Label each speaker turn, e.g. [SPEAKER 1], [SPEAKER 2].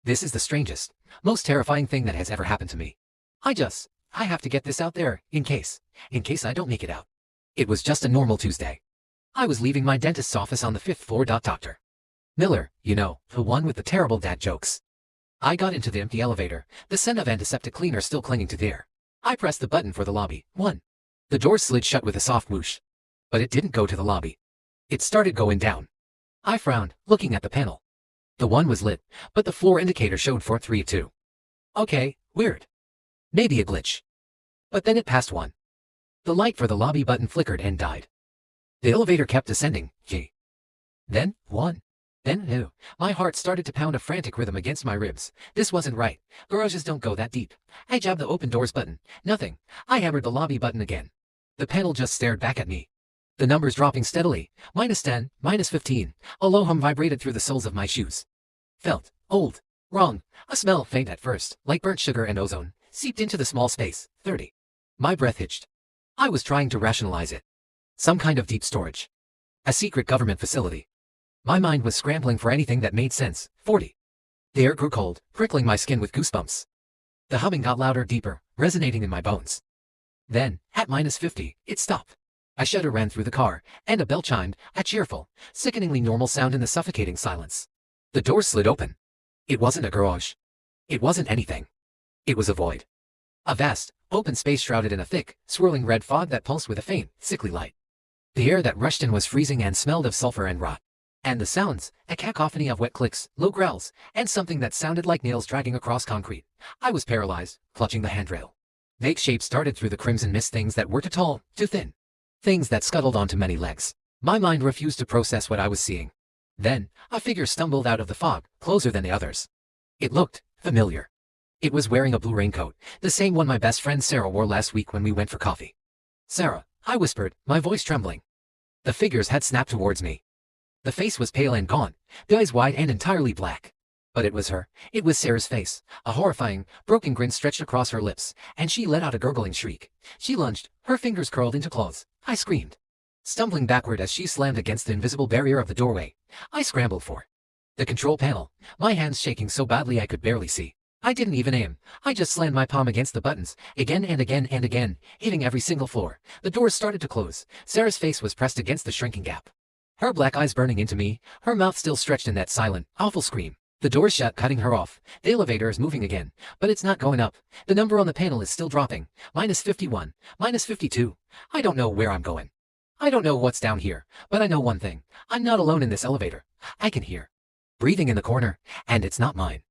[SPEAKER 1] This is the strangest, most terrifying thing that has ever happened to me. I have to get this out there, in case I don't make it out. It was just a normal Tuesday. I was leaving my dentist's office on the 5th floor. Dr. Miller, you know, the one with the terrible dad jokes. I got into the empty elevator, the scent of antiseptic cleaner still clinging to the air. I pressed the button for the lobby. 1. The door slid shut with a soft whoosh. But it didn't go to the lobby. It started going down. I frowned, looking at the panel. The 1 was lit, but the floor indicator showed 432. Okay, weird. Maybe a glitch. But then it passed 1. The light for the lobby button flickered and died. The elevator kept descending. Gee. Then 1. Then 2. My heart started to pound a frantic rhythm against my ribs. This wasn't right. Garages don't go that deep. I jabbed the open doors button. Nothing. I hammered the lobby button again. The panel just stared back at me. The numbers dropping steadily. -10, -15. A low hum vibrated through the soles of my shoes. Felt old. Wrong. A smell, faint at first, like burnt sugar and ozone, seeped into the small space. 30. My breath hitched. I was trying to rationalize it. Some kind of deep storage. A secret government facility. My mind was scrambling for anything that made sense. 40. The air grew cold, prickling my skin with goosebumps. The humming got louder, deeper, resonating in my bones. Then, at -50, it stopped. A shudder ran through the car, and a bell chimed, a cheerful, sickeningly normal sound in the suffocating silence. The door slid open. It wasn't a garage. It wasn't anything. It was a void. A vast, open space shrouded in a thick, swirling red fog that pulsed with a faint, sickly light. The air that rushed in was freezing and smelled of sulfur and rot. And the sounds, a cacophony of wet clicks, low growls, and something that sounded like nails dragging across concrete. I was paralyzed, clutching the handrail. Vague shapes darted through the crimson mist, things that were too tall, too thin. Things that scuttled onto many legs. My mind refused to process what I was seeing. Then, a figure stumbled out of the fog, closer than the others. It looked familiar. It was wearing a blue raincoat, the same one my best friend Sarah wore last week when we went for coffee. Sarah, I whispered, my voice trembling. The figures had snapped towards me. The face was pale and gaunt, the eyes wide and entirely black. But it was her. It was Sarah's face. A horrifying, broken grin stretched across her lips, and she let out a gurgling shriek. She lunged, her fingers curled into claws. I screamed. Stumbling backward as she slammed against the invisible barrier of the doorway, I scrambled for the control panel, my hands shaking so badly I could barely see. I didn't even aim. I just slammed my palm against the buttons, again and again and again, hitting every single floor. The doors started to close. Sarah's face was pressed against the shrinking gap. Her black eyes burning into me, her mouth still stretched in that silent, awful scream. The doors shut, cutting her off. The elevator is moving again, but it's not going up. The number on the panel is still dropping. -51, -52. I don't know where I'm going. I don't know what's down here, but I know one thing. I'm not alone in this elevator. I can hear breathing in the corner, and it's not mine.